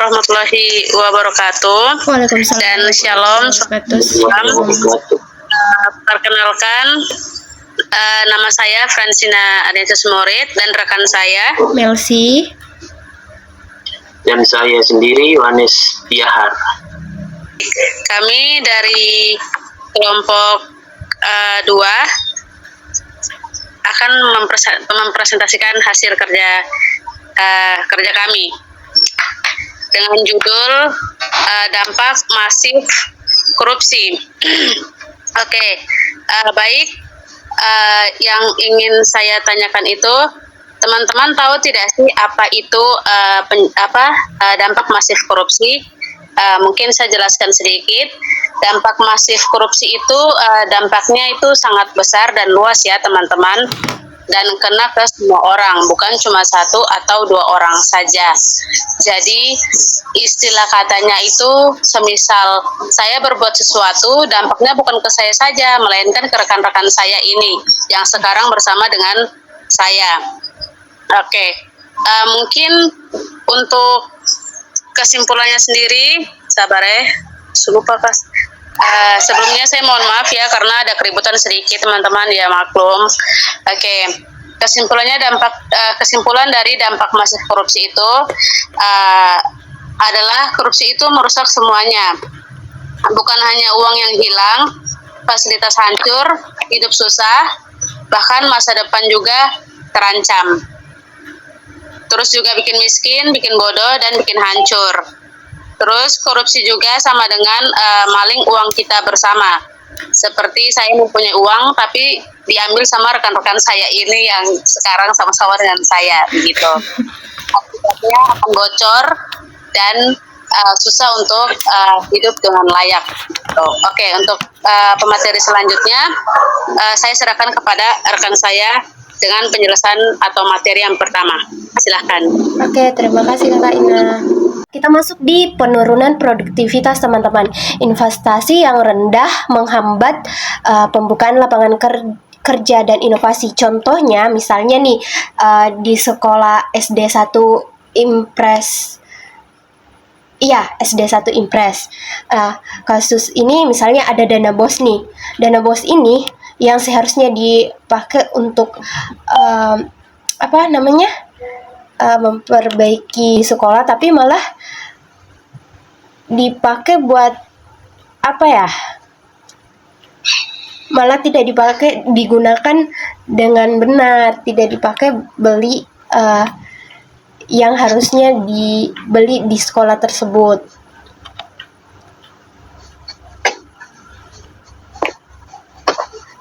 warahmatullahi wabarakatuh. Waalaikumsalam Dan shalom. Perkenalkan, nama saya Fransina Adensus Morit dan rekan saya Melsi. Dan saya sendiri Yohanes Tiahar. Kami dari kelompok 2 akan mempresentasikan hasil kerja kami dengan judul dampak masif korupsi. Oke, baik. Yang ingin saya tanyakan itu, teman-teman tahu tidak sih apa itu dampak masif korupsi? Mungkin saya jelaskan sedikit. Dampak masif korupsi itu dampaknya itu sangat besar dan luas ya teman-teman, dan kena ke semua orang, bukan cuma 1 atau 2 orang saja. Jadi istilah katanya itu semisal saya berbuat sesuatu, dampaknya bukan ke saya saja, melainkan ke rekan-rekan saya ini yang sekarang bersama dengan saya. Oke, mungkin untuk kesimpulannya sendiri, sabar ya, lupa pas. Sebelumnya saya mohon maaf ya karena ada keributan sedikit teman-teman, ya maklum. Oke, kesimpulan dari dampak masif korupsi itu adalah korupsi itu merusak semuanya, bukan hanya uang yang hilang, fasilitas hancur, hidup susah, bahkan masa depan juga terancam. Terus juga bikin miskin, bikin bodoh, dan bikin hancur. Terus korupsi juga sama dengan maling uang kita bersama. Seperti saya mempunyai uang tapi diambil sama rekan-rekan saya ini yang sekarang sama-sama dengan saya, begitu. Akibatnya akan bocor dan susah untuk hidup dengan layak. Oke, untuk pemateri selanjutnya saya serahkan kepada rekan saya dengan penjelasan atau materi yang pertama. Silahkan. Oke, terima kasih Kakak Ina. Kita masuk di penurunan produktivitas teman-teman. Investasi yang rendah menghambat pembukaan lapangan kerja dan inovasi. Contohnya misalnya nih di sekolah SD 1 Impres. Iya, SD 1 Impres. Kasus ini misalnya ada dana BOS nih. Dana BOS ini yang seharusnya dipakai untuk memperbaiki sekolah, tapi malah dipakai buat malah tidak digunakan dengan benar, tidak dipakai beli yang harusnya dibeli di sekolah tersebut.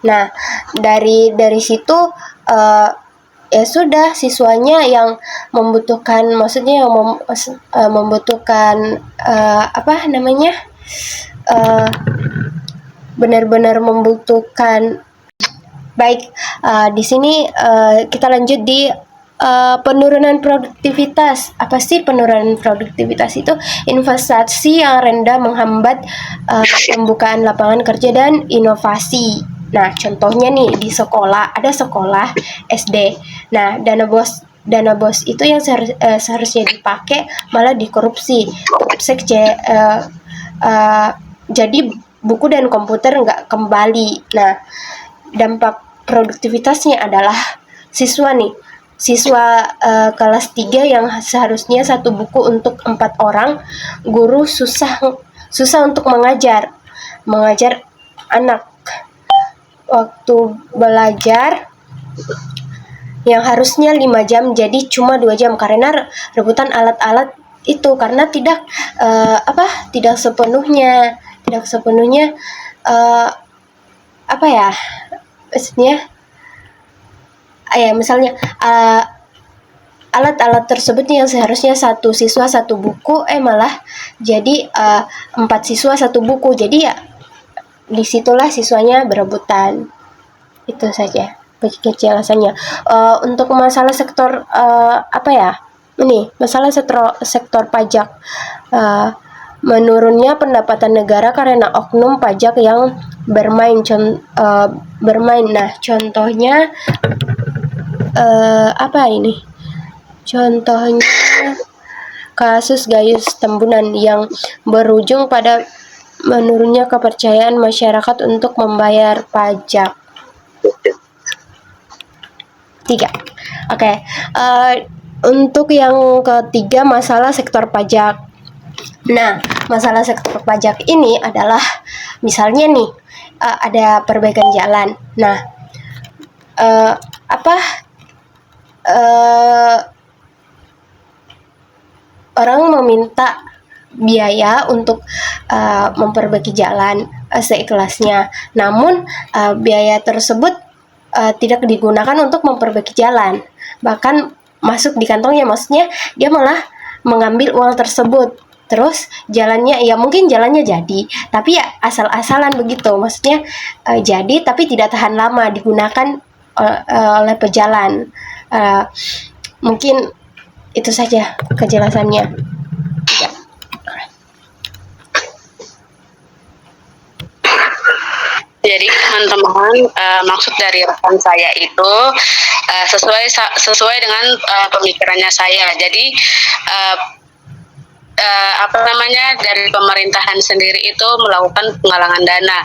Nah, dari situ ya sudah, siswanya yang membutuhkan, maksudnya yang membutuhkan benar-benar membutuhkan. Baik, di sini kita lanjut di penurunan produktivitas. Apa sih penurunan produktivitas itu? Investasi yang rendah menghambat pembukaan lapangan kerja dan inovasi. Nah, contohnya nih di sekolah, ada sekolah SD. Nah, dana BOS itu yang seharusnya dipakai malah dikorupsi. Jadi buku dan komputer nggak kembali. Nah, dampak produktivitasnya adalah siswa kelas 3 yang seharusnya 1 buku untuk 4 orang, guru susah untuk mengajar anak. Waktu belajar yang harusnya 5 jam jadi cuma 2 jam karena rebutan alat-alat itu, karena tidak sepenuhnya misalnya alat-alat tersebut yang seharusnya 1 siswa 1 buku malah jadi 4 siswa 1 buku. Jadi ya disitulah siswanya berebutan. Itu saja penjelasannya. Untuk masalah sektor masalah sektor pajak, menurunnya pendapatan negara karena oknum pajak yang bermain. Nah, contohnya Contohnya kasus Gayus Tambunan yang berujung pada menurunnya kepercayaan masyarakat untuk membayar pajak. 3. Oke. Untuk yang ketiga, masalah sektor pajak. Nah, masalah sektor pajak ini adalah misalnya nih, ada perbaikan jalan. Nah, orang meminta biaya untuk memperbaiki jalan seikhlasnya. Namun biaya tersebut tidak digunakan untuk memperbaiki jalan, bahkan masuk di kantongnya. Maksudnya dia malah mengambil uang tersebut. Terus jalannya, ya mungkin jalannya jadi, tapi ya asal-asalan begitu. Maksudnya jadi tapi tidak tahan lama digunakan oleh pejalan. Mungkin itu saja kejelasannya. Ya. Jadi teman-teman, maksud dari rekan saya itu sesuai dengan pemikirannya saya. Jadi dari pemerintahan sendiri itu melakukan penggalangan dana.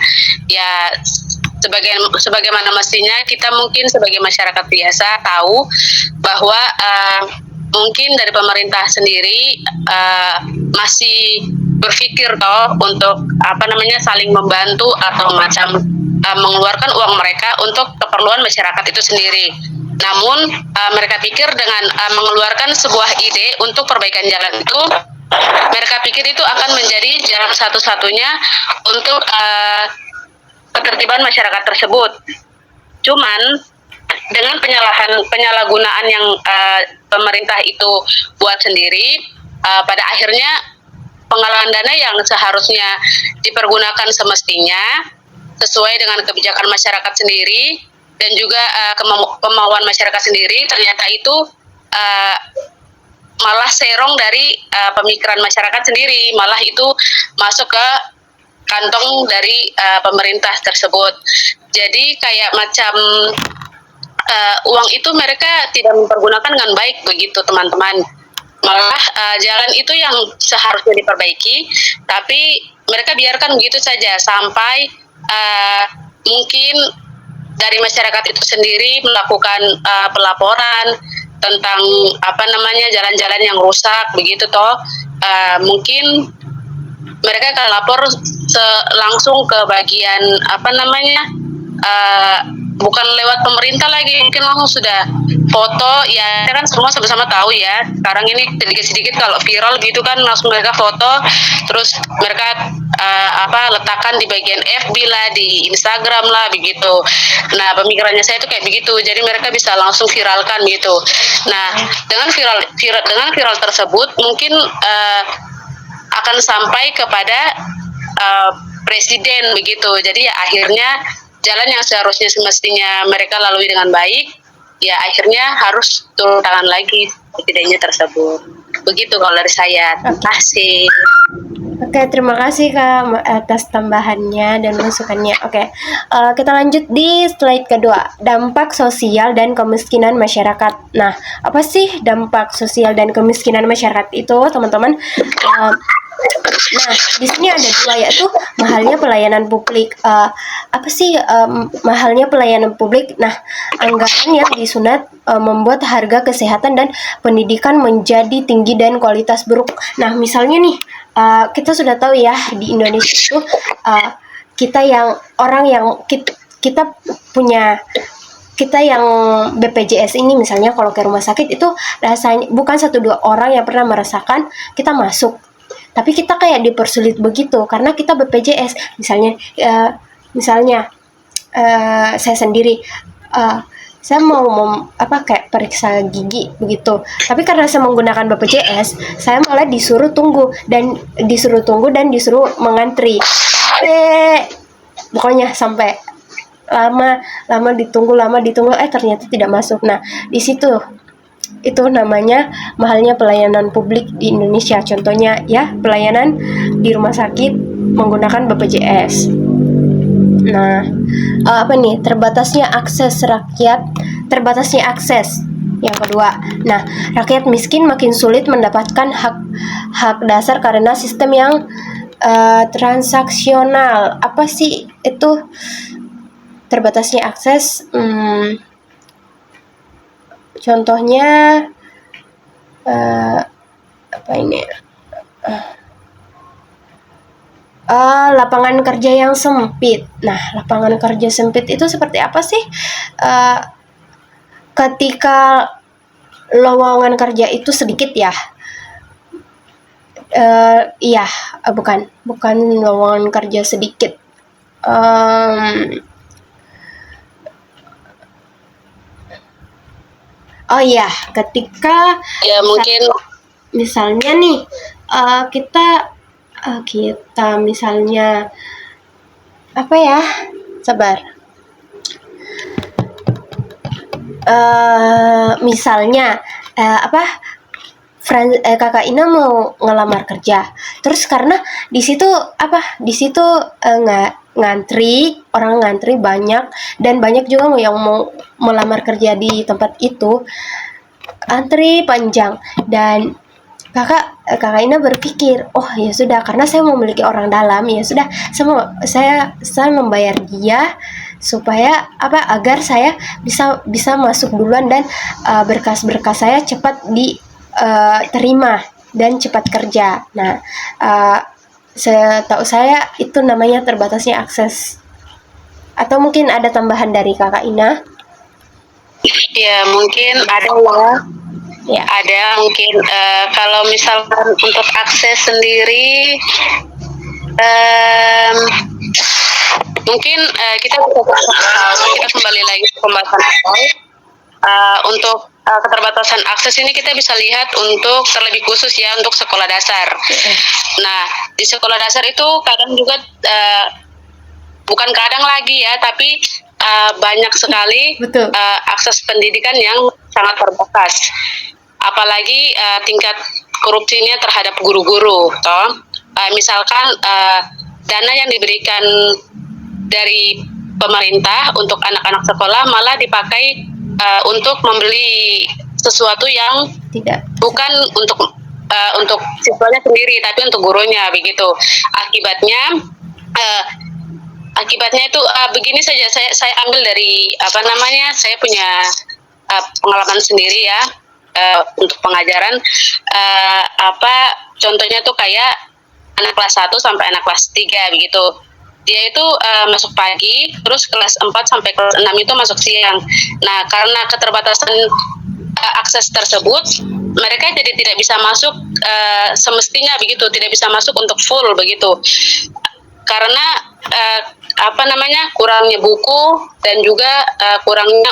Ya sebagaimana mestinya kita mungkin sebagai masyarakat biasa tahu bahwa mungkin dari pemerintah sendiri masih berpikir untuk saling membantu atau macam mengeluarkan uang mereka untuk keperluan masyarakat itu sendiri. Namun mereka pikir dengan mengeluarkan sebuah ide untuk perbaikan jalan itu, mereka pikir itu akan menjadi jalan satu-satunya untuk ketertiban masyarakat tersebut. Cuman dengan penyalahgunaan yang pemerintah itu buat sendiri, pada akhirnya penggalangan dana yang seharusnya dipergunakan semestinya sesuai dengan kebijakan masyarakat sendiri dan juga kemauan masyarakat sendiri, ternyata itu malah serong dari pemikiran masyarakat sendiri, malah itu masuk ke kantong dari pemerintah tersebut. Jadi kayak macam uang itu mereka tidak mempergunakan dengan baik begitu teman-teman. Malah jalan itu yang seharusnya diperbaiki, tapi mereka biarkan begitu saja sampai mungkin dari masyarakat itu sendiri melakukan pelaporan tentang jalan-jalan yang rusak begitu toh. Mungkin mereka akan lapor langsung ke bagian bukan lewat pemerintah lagi, mungkin langsung sudah foto ya, kan semua sama-sama tahu ya sekarang ini sedikit-sedikit kalau viral gitu kan langsung mereka foto, terus mereka letakkan di bagian FB lah, di Instagram lah begitu. Nah pemikirannya saya itu kayak begitu, jadi mereka bisa langsung viralkan gitu. Nah dengan viral tersebut mungkin akan sampai kepada presiden begitu. Jadi ya akhirnya jalan yang seharusnya semestinya mereka lalui dengan baik, ya akhirnya harus turun tangan lagi setidaknya tersebut. Begitu kalau dari saya. Terima kasih. Oke, terima kasih Kak atas tambahannya dan masukannya. Oke, kita lanjut di slide kedua, dampak sosial dan kemiskinan masyarakat. Nah, apa sih dampak sosial dan kemiskinan masyarakat itu, teman-teman? Nah, di sini ada dua, yaitu mahalnya pelayanan publik. Apa sih mahalnya pelayanan publik? Nah, anggaran yang disunat membuat harga kesehatan dan pendidikan menjadi tinggi dan kualitas buruk. Nah, misalnya nih, kita sudah tahu ya di Indonesia itu kita yang BPJS ini misalnya kalau ke rumah sakit itu rasanya bukan 1-2 orang yang pernah merasakan kita masuk, tapi kita kayak dipersulit begitu karena kita BPJS. Misalnya saya sendiri saya mau kayak periksa gigi begitu, tapi karena saya menggunakan BPJS saya malah disuruh tunggu dan disuruh mengantri, pokoknya sampai lama ditunggu ternyata tidak masuk. Nah di situ itu namanya mahalnya pelayanan publik di Indonesia. Contohnya ya, pelayanan di rumah sakit menggunakan BPJS. Nah, terbatasnya akses Yang kedua, nah, rakyat miskin makin sulit mendapatkan hak dasar karena sistem yang transaksional. Apa sih itu? Terbatasnya akses. Contohnya apa ini? Lapangan kerja yang sempit. Nah, lapangan kerja sempit itu seperti apa sih? Ketika lowongan kerja itu sedikit ya. Iya, bukan lowongan kerja sedikit. Oh iya, ketika Ya mungkin misalnya nih kita misalnya apa ya? Sabar. Misalnya Kakak Ina mau ngelamar kerja, terus karena di situ orang ngantri banyak, dan banyak juga yang mau melamar kerja di tempat itu, antri panjang, dan kakak Ina berpikir, oh ya sudah, karena saya memiliki orang dalam, ya sudah, saya membayar dia supaya agar saya bisa masuk duluan, dan berkas-berkas saya cepat diterima dan cepat kerja. Nah, setahu saya itu namanya terbatasnya akses. Atau mungkin ada tambahan dari kakak Ina? ya mungkin ada Ya. ada mungkin kalau misalkan untuk akses sendiri mungkin kita kembali lagi ke pembahasan awal. Untuk keterbatasan akses ini kita bisa lihat untuk terlebih khusus ya untuk sekolah dasar. Nah, di sekolah dasar itu kadang juga bukan kadang lagi ya, tapi banyak sekali Betul. akses pendidikan yang sangat terbatas. Apalagi tingkat korupsinya terhadap guru-guru, toh. Misalkan dana yang diberikan dari pemerintah untuk anak-anak sekolah malah dipakai untuk membeli sesuatu yang Tidak. bukan untuk siswanya sendiri, tapi untuk gurunya, begitu. Akibatnya itu begini saja. Saya ambil dari saya punya pengalaman sendiri ya untuk pengajaran. Contohnya tuh kayak anak kelas 1 sampai anak kelas 3 begitu. Dia itu masuk pagi, terus kelas 4 sampai kelas 6 itu masuk siang. Nah, karena keterbatasan akses tersebut, mereka jadi tidak bisa masuk semestinya begitu, tidak bisa masuk untuk full begitu. Karena kurangnya buku dan juga kurangnya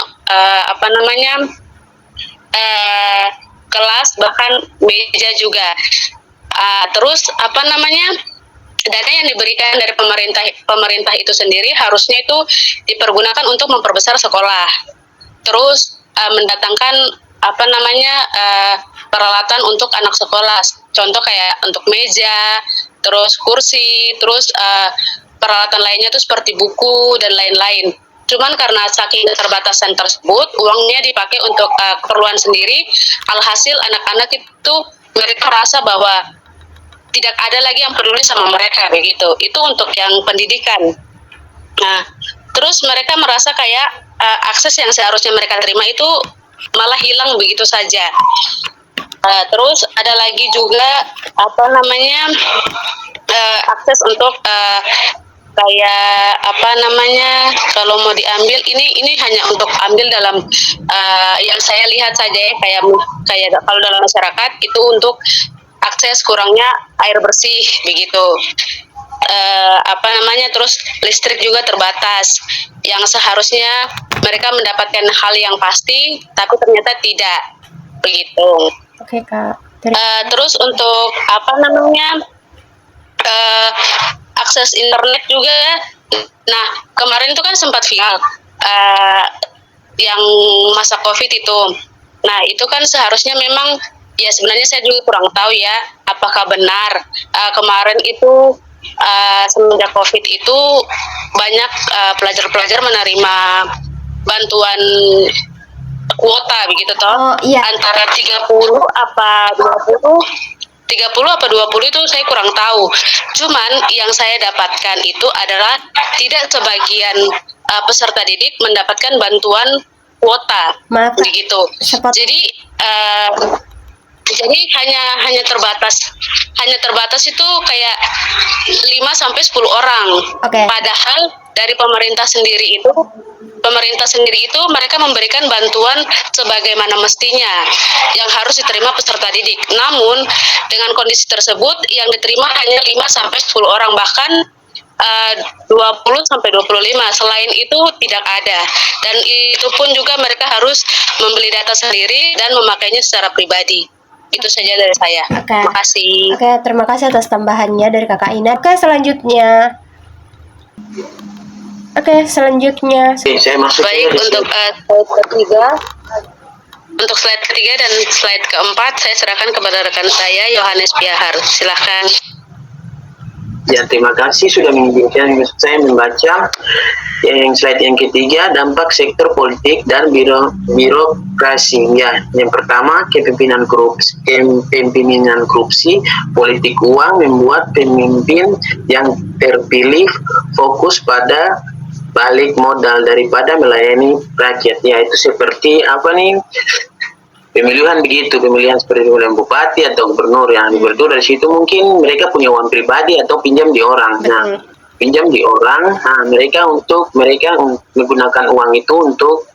kelas, bahkan meja juga. Terus dana yang diberikan dari pemerintah itu sendiri harusnya itu dipergunakan untuk memperbesar sekolah, terus mendatangkan peralatan untuk anak sekolah, contoh kayak untuk meja, terus kursi, terus peralatan lainnya itu seperti buku dan lain-lain. Cuman karena saking keterbatasan tersebut, uangnya dipakai untuk keperluan sendiri, alhasil anak-anak itu mereka merasa bahwa tidak ada lagi yang peduli sama mereka begitu. Itu untuk yang pendidikan. Nah, terus mereka merasa kayak akses yang seharusnya mereka terima itu malah hilang begitu saja. Terus ada lagi juga akses untuk kalau mau diambil ini hanya untuk ambil dalam yang saya lihat saja ya, kayak kalau dalam masyarakat itu untuk akses kurangnya air bersih begitu. Terus listrik juga terbatas, yang seharusnya mereka mendapatkan hal yang pasti tapi ternyata tidak begitu. Oke, Kak. Terus untuk akses internet juga. Nah, kemarin itu kan sempat viral yang masa COVID itu. Nah, itu kan seharusnya memang ya, sebenarnya saya juga kurang tahu ya apakah benar kemarin itu semenjak COVID itu banyak pelajar-pelajar menerima bantuan kuota begitu toh. Oh, iya. Antara 30 apa 20 apa 20 itu saya kurang tahu. Cuman yang saya dapatkan itu adalah tidak sebagian peserta didik mendapatkan bantuan kuota Maaf, Kak. begitu. Sepot- Jadi hanya terbatas itu kayak 5 sampai 10 orang. Oke. Padahal dari pemerintah sendiri itu mereka memberikan bantuan sebagaimana mestinya yang harus diterima peserta didik. Namun dengan kondisi tersebut yang diterima hanya 5 sampai 10 orang, bahkan 20 sampai 25. Selain itu tidak ada. Dan itu pun juga mereka harus membeli data sendiri dan memakainya secara pribadi. Itu saja dari saya. Oke. Terima kasih. Oke, terima kasih atas tambahannya dari Kakak Ina. Oke, selanjutnya. Saya masuk Baik, di untuk slide ketiga. Untuk slide ketiga dan slide keempat saya serahkan kepada rekan saya Yohanes Piahar. Silakan. Ya, terima kasih sudah mengizinkan saya membaca yang slide yang ketiga, dampak sektor politik dan birokrasi. Ya, yang pertama, kepemimpinan korupsi, politik uang membuat pemimpin yang terpilih fokus pada balik modal daripada melayani rakyat. Ya, itu seperti apa nih? Pemilihan seperti pemilihan bupati atau gubernur. Yang gubernur dari situ mungkin mereka punya uang pribadi atau pinjam di orang. Nah, pinjam di orang, mereka menggunakan uang itu untuk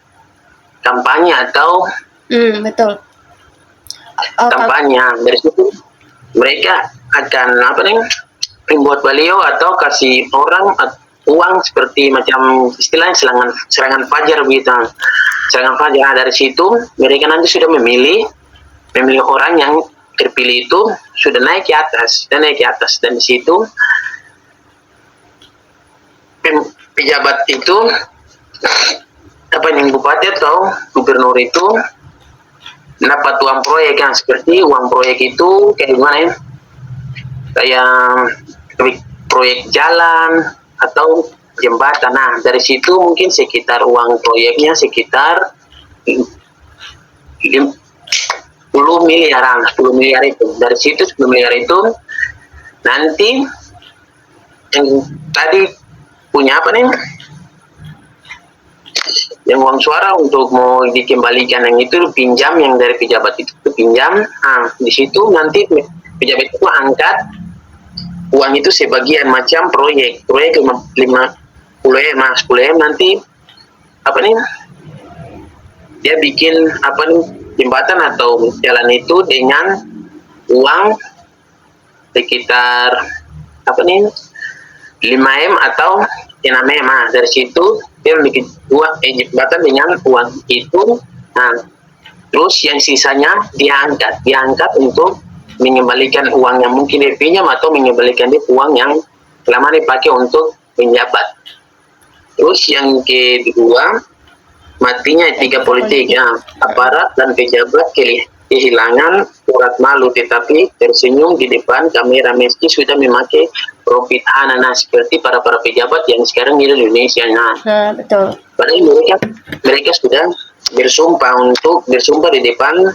kampanye atau Betul. kampanye. Dari situ mereka akan membuat baliho atau kasih orang uang seperti macam istilahnya serangan fajar begitu. Serangan fajar. Dari situ mereka nanti sudah memilih orang yang terpilih itu sudah naik ke atas dan di situ pejabat itu yang bupati atau gubernur itu dapat uang proyek yang seperti uang proyek itu kayak gimana ya, kayak proyek jalan atau jembatan. Nah, dari situ mungkin sekitar uang proyeknya sekitar 10 miliar itu. Dari situ 10 miliar itu nanti yang tadi punya yang uang suara untuk mau dikembalikan yang itu pinjam, yang dari pejabat itu pinjam. Di situ nanti pejabat itu angkat uang itu sebagian macam proyek 10M nanti dia bikin jembatan atau jalan itu dengan uang sekitar 5M atau 6M. Dari situ dia bikin jembatan dengan uang itu. Terus yang sisanya diangkat untuk mengembalikan uang yang mungkin dia pinjam atau mengembalikan dia uang yang lama dipakai untuk menjabat. Terus yang kedua, matinya etika politik. Aparat dan pejabat kehilangan urat malu tetapi tersenyum di depan kamera meski sudah memakai profit hana, seperti para pejabat yang sekarang di Indonesia. Betul. Padahal mereka sudah bersumpah di depan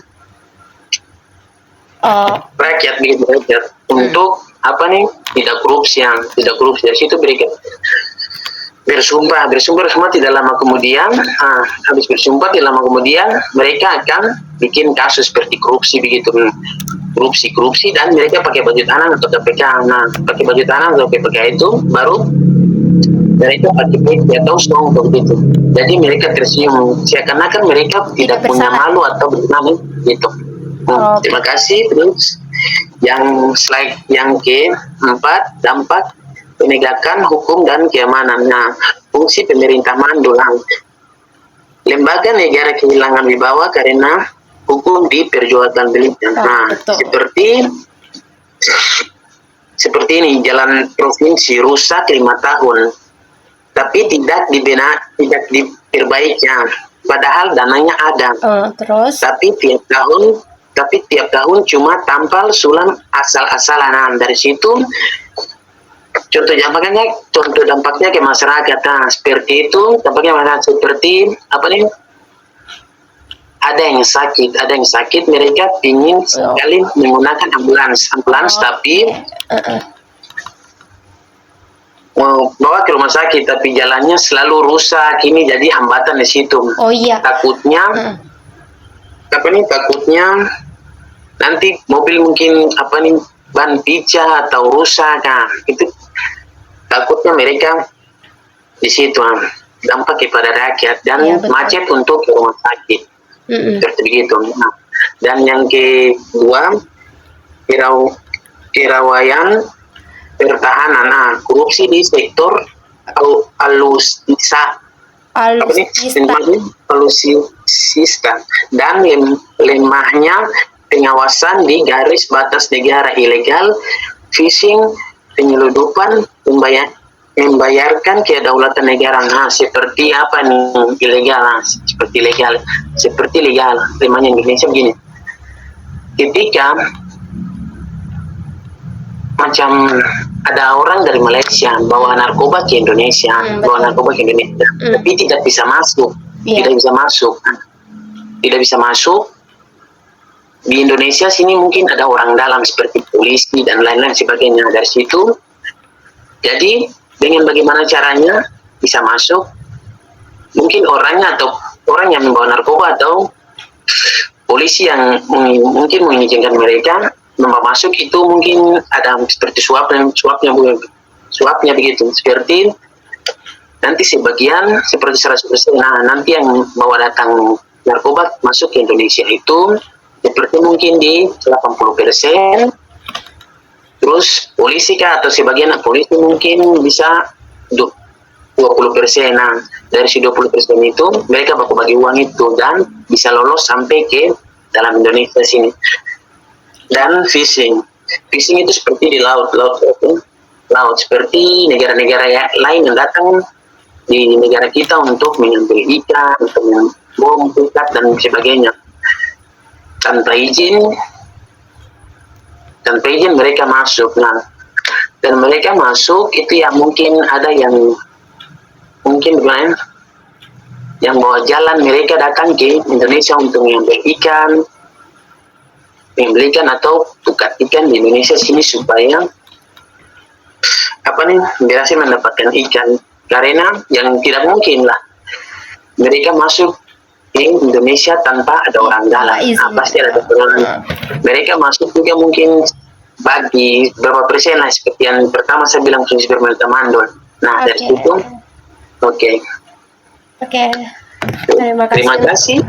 rakyat untuk tidak korupsi. Dari situ mereka bersumpah semua. Tidak lama kemudian habis bersumpah tidak lama kemudian mereka akan bikin kasus seperti korupsi begitu, korupsi dan mereka pakai baju tahanan atau KPK. Pakai baju tahanan atau KPK itu baru mereka pakai atau strong begitu. Jadi mereka tersenyum seakan-akan mereka tidak punya malu atau bernama gitu. Terima kasih. Terus yang slide yang keempat, dampak penegakan hukum dan keamanan. Fungsi pemerintah Mandulang. Lembaga negara kehilangan wibawa karena hukum diperjualbelikan. Seperti ini, jalan provinsi rusak 5 tahun, tapi tidak diperbaiki. Padahal dananya ada. Terus? Tapi tiap tahun cuma tampal sulam asal-asalan. Dari situ contoh dampaknya ke masyarakat. Seperti itu dampaknya seperti ada yang sakit mereka ingin sekali menggunakan ambulans tapi mau bawa ke rumah sakit tapi jalannya selalu rusak, ini jadi hambatan di situ. Oh iya. Takutnya takutnya nanti mobil mungkin ban pecah atau rusak, itu takutnya mereka di situ dampak kepada rakyat dan Ya, betul. macet untuk ke rumah sakit. Seperti begitu. Nah, dan yang kedua, kerawaian pertahanan, korupsi di sektor alutsista dan lemahnya pengawasan di garis batas negara, ilegal fishing, penyeludupan, membayarkan kedaulatan negara. Seperti apa nih ilegal? Seperti legal. Lemahnya Indonesia begini. Ketika macam ada orang dari Malaysia bawa narkoba ke Indonesia, tapi tidak bisa masuk, tidak bisa masuk. Di Indonesia sini mungkin ada orang dalam seperti polisi dan lain-lain sebagainya. Dari situ, jadi dengan bagaimana caranya bisa masuk? Mungkin orang yang membawa narkoba atau polisi yang mungkin mengizinkan mereka membawa masuk, itu mungkin ada seperti suapnya begitu. Seperti nanti sebagian seperti 100%. Nanti yang bawa datang narkoba masuk ke Indonesia itu seperti mungkin di 80%. Terus polisi atau sebagian polisi mungkin bisa 20%. Dari si 20% itu mereka bagi uang itu dan bisa lolos sampai ke dalam Indonesia sini. Dan fishing itu seperti di laut seperti negara-negara lain yang datang di negara kita untuk mengambil ikan, untuk bom ikan dan sebagainya. Tanpa izin mereka masuk. Dan mereka masuk itu ya mungkin ada yang yang bawa jalan, mereka datang ke Indonesia untuk mengambil ikan, membelikan atau tukar ikan di Indonesia sini supaya berhasil mendapatkan ikan. Karena yang tidak mungkin lah mereka masuk ke Indonesia tanpa ada orang dalam. Pasti ada orang. Mereka masuk juga mungkin bagi berapa persen lah, seperti yang pertama saya bilang fungsi bermelta mandor. Dari situ Oke. Terima kasih.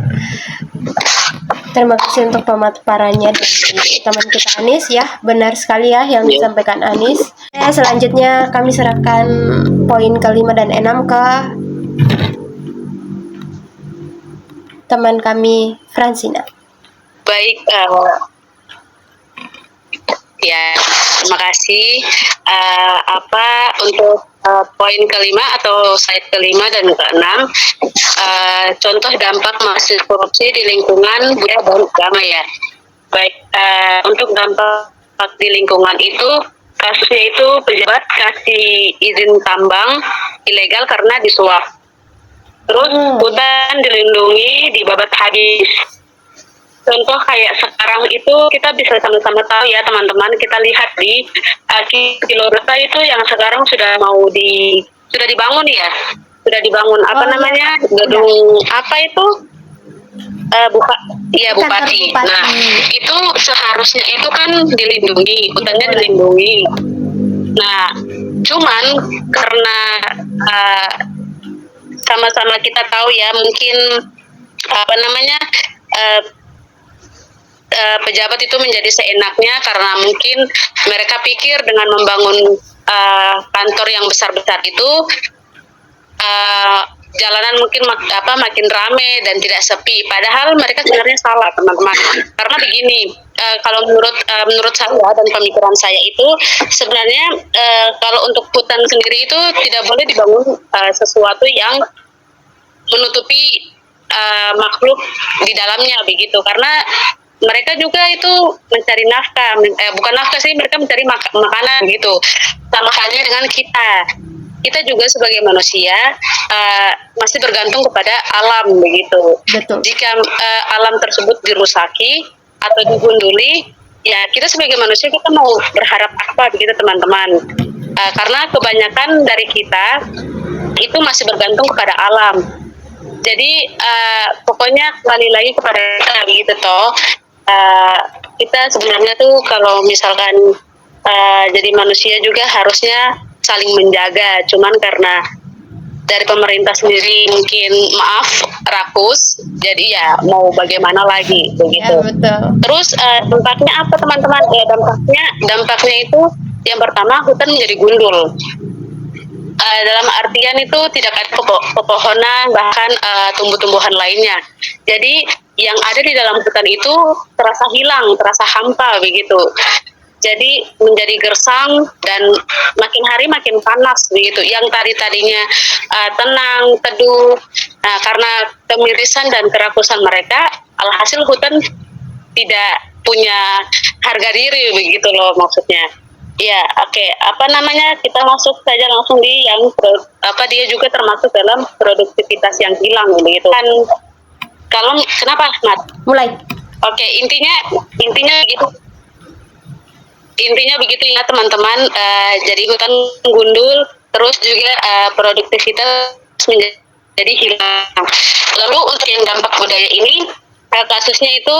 Terima kasih untuk pemaparannya dari teman kita Anis ya. Benar sekali ya yang disampaikan Anis. Selanjutnya kami serahkan poin ke-5 dan 6 ke teman kami Fransina. Baik, ya terima kasih. Untuk poin ke-5 atau slide ke-5 dan ke-6, contoh dampak masih korupsi di lingkungan budaya dan agama ya. Baik, untuk dampak di lingkungan itu, kasusnya itu pejabat kasih izin tambang ilegal karena disuap. Terus hutan dilindungi dibabat habis. Contoh kayak sekarang itu kita bisa sama-sama tahu ya teman-teman, kita lihat di Kiloreta itu yang sekarang sudah dibangun ya, sudah dibangun gedung apa itu Bupati. Nah itu seharusnya itu kan dilindungi, hutannya dilindungi. Nah cuman karena sama-sama kita tahu ya mungkin pejabat itu menjadi seenaknya karena mungkin mereka pikir dengan membangun kantor yang besar-besar itu jalanan mungkin makin rame dan tidak sepi. Padahal mereka sebenarnya salah teman-teman. Karena begini, kalau menurut saya dan pemikiran saya itu sebenarnya kalau untuk hutan sendiri itu tidak boleh dibangun sesuatu yang menutupi makhluk di dalamnya begitu. Karena mereka juga itu mencari nafkah, bukan nafkah sih, mereka mencari makanan gitu. Sama halnya dengan kita. kita juga sebagai manusia masih bergantung kepada alam begitu. Betul. Jika alam tersebut dirusaki atau digunduli, ya kita sebagai manusia kita mau berharap apa begitu teman-teman? Karena kebanyakan dari kita itu masih bergantung kepada alam. Jadi pokoknya kembali lagi kepada kita begitu toh. Kita sebenarnya tuh kalau misalkan jadi manusia juga harusnya saling menjaga. Cuman karena dari pemerintah sendiri mungkin maaf rakus, jadi ya mau bagaimana lagi begitu. Ya, betul. Terus dampaknya apa teman-teman? Ya dampaknya itu yang pertama hutan menjadi gundul. Dalam artian itu tidak ada pepohonan bahkan tumbuh-tumbuhan lainnya. Jadi yang ada di dalam hutan itu terasa hilang, terasa hampa begitu. Jadi menjadi gersang dan makin hari makin panas begitu. Yang tadinya tenang, teduh, karena kemirisan dan kerakusan mereka, alhasil hutan tidak punya harga diri begitu loh maksudnya. Ya, oke. Apa namanya? Kita masuk saja langsung di yang dia juga termasuk dalam produktivitas yang hilang begitu. Dan kalau kenapa, Mat? Mulai. Oke, intinya gitu. Intinya begitu ya teman-teman. Jadi hutan gundul, terus juga produktivitas menjadi hilang. Lalu untuk yang dampak budaya ini, kasusnya itu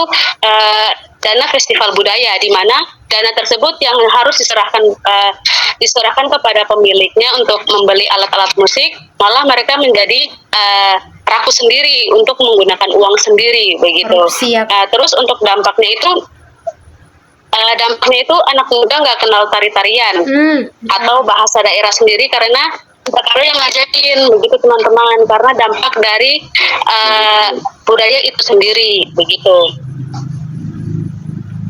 dana festival budaya, di mana dana tersebut yang harus diserahkan kepada pemiliknya untuk membeli alat-alat musik, malah mereka menjadi rakus sendiri untuk menggunakan uang sendiri begitu. Terus untuk dampaknya itu anak muda nggak kenal tari-tarian atau bahasa daerah sendiri karena yang ngajakin begitu teman-teman, karena dampak dari budaya itu sendiri begitu.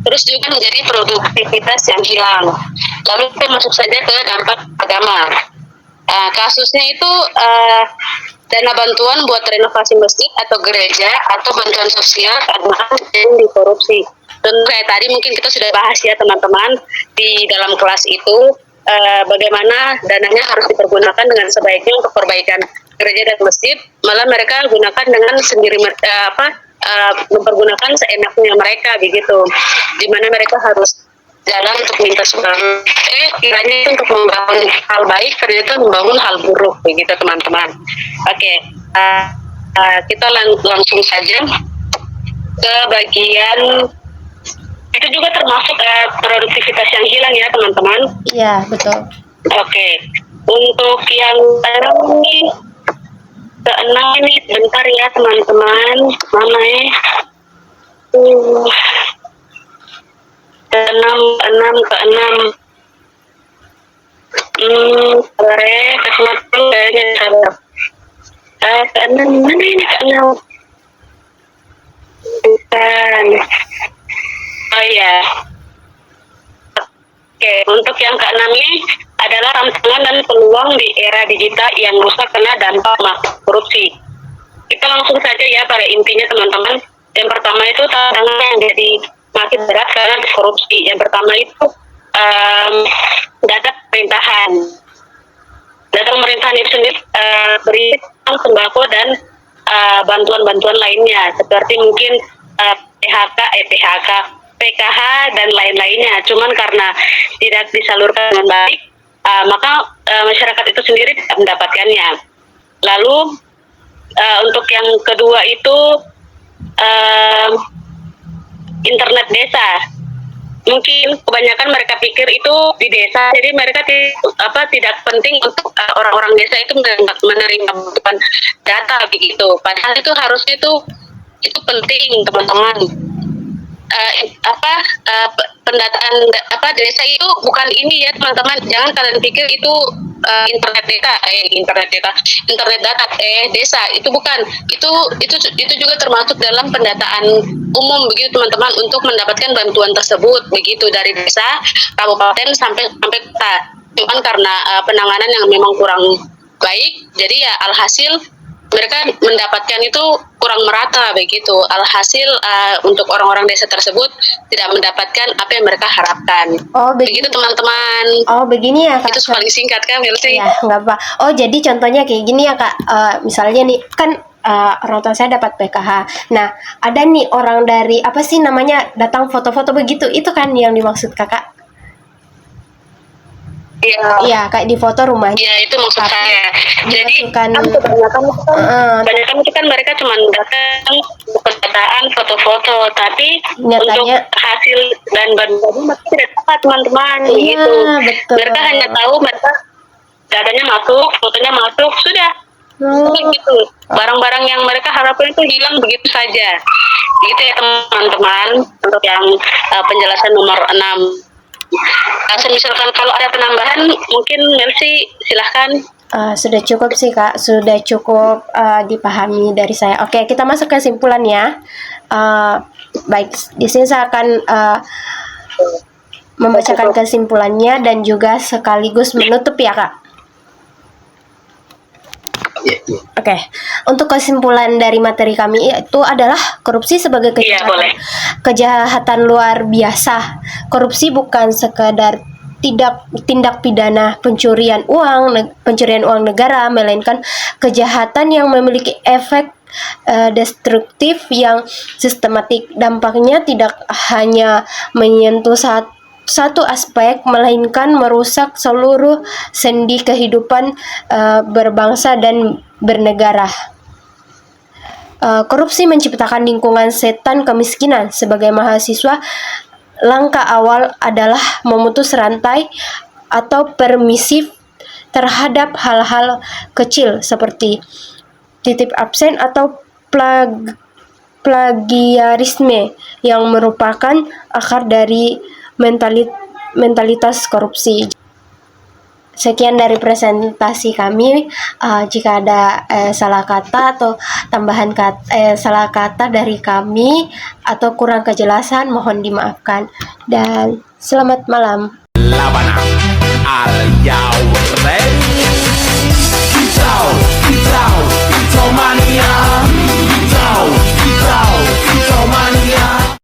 Terus juga menjadi produktivitas yang hilang. Lalu kita masuk saja ke dampak agama. Kasusnya itu dana bantuan buat renovasi masjid atau gereja atau bantuan sosial karena yang dikorupsi. Dan kayak tadi mungkin kita sudah bahas ya teman-teman di dalam kelas itu bagaimana dananya harus dipergunakan dengan sebaiknya untuk perbaikan gereja dan masjid, malah mereka gunakan dengan sendiri mempergunakan seenaknya mereka begitu, di mana mereka harus jalan untuk minta sumbangan. Kiranya itu untuk membangun hal baik, ternyata membangun hal buruk begitu teman-teman. Oke, kita langsung saja ke bagian itu juga termasuk produktivitas yang hilang ya teman-teman. Iya, betul. Oke, untuk yang keenam ini bentar ya teman-teman, mana ya? Keenam. Kesempatan kayaknya salah. Keenam mana ini keenam? Bukan. Oh ya. Oke, untuk yang keenam ini adalah tantangan dan peluang di era digital yang rusak karena dampak korupsi. Kita langsung saja ya pada intinya teman-teman. Yang pertama itu tantangan yang jadi makin berat karena korupsi. Yang pertama itu data pemerintahan. Data pemerintahan itu sendiri beri sembako dan bantuan-bantuan lainnya seperti mungkin PKH dan lain-lainnya. Cuman karena tidak disalurkan dengan baik, maka masyarakat itu sendiri tidak mendapatkannya. Lalu untuk yang kedua itu internet desa. Mungkin kebanyakan mereka pikir itu di desa, jadi mereka tidak penting untuk orang-orang desa itu menerima bantuan data begitu. Padahal itu harusnya itu penting teman-teman. Pendataan desa itu bukan ini ya teman-teman, jangan kalian pikir itu internet data desa, itu bukan, itu juga termasuk dalam pendataan umum begitu teman-teman, untuk mendapatkan bantuan tersebut begitu dari desa, kabupaten sampai kota. Cuman karena penanganan yang memang kurang baik, jadi ya alhasil mereka mendapatkan itu kurang merata begitu. Alhasil untuk orang-orang desa tersebut tidak mendapatkan apa yang mereka harapkan. Oh, Begitu teman-teman. Oh, begini ya, Kak. Itu paling singkat kan, Melsi? Ya, nggak apa. Oh, jadi contohnya kayak gini ya, Kak. Misalnya nih, kan orang tua saya dapat PKH. Nah, ada nih orang dari, apa sih namanya, datang foto-foto begitu. Itu kan yang dimaksud Kakak? Iya. Iya, kayak di foto rumahnya. Iya, itu maksud Tapi saya. Jadi dimasukkan- kan kebanyakan itu kan mereka cuma datang pendataan foto-foto, tapi Nyatanya- untuk hasil dan bagi mereka tidak dapat, teman-teman. Iya, Gitu. betul. Mereka hanya tahu mereka datanya masuk, fotonya masuk, sudah. Begitu. Barang-barang yang mereka harapkan itu hilang begitu saja. Gitu ya teman-teman, untuk yang penjelasan nomor 6. Misalkan kalau ada penambahan, mungkin Melsi silahkan. Sudah cukup sih, Kak. Sudah cukup dipahami dari saya. Oke, kita masuk ke kesimpulan ya. Baik, di sini saya akan membacakan kesimpulannya dan juga sekaligus menutup ya, Kak. Oke, untuk kesimpulan dari materi kami itu adalah korupsi sebagai Iya, boleh. kejahatan luar biasa. Korupsi bukan sekadar tindak pidana pencurian uang negara, melainkan kejahatan yang memiliki efek destruktif yang sistematik. Dampaknya tidak hanya menyentuh satu aspek, melainkan merusak seluruh sendi kehidupan berbangsa dan bernegara. Korupsi menciptakan lingkungan setan kemiskinan. Sebagai mahasiswa, langkah awal adalah memutus rantai atau permisif terhadap hal-hal kecil seperti titip absen atau plagiarisme yang merupakan akar dari mentalitas korupsi. Sekian dari presentasi kami. Jika ada salah kata atau tambahan salah kata dari kami atau kurang kejelasan, mohon dimaafkan. Dan selamat malam. Labana al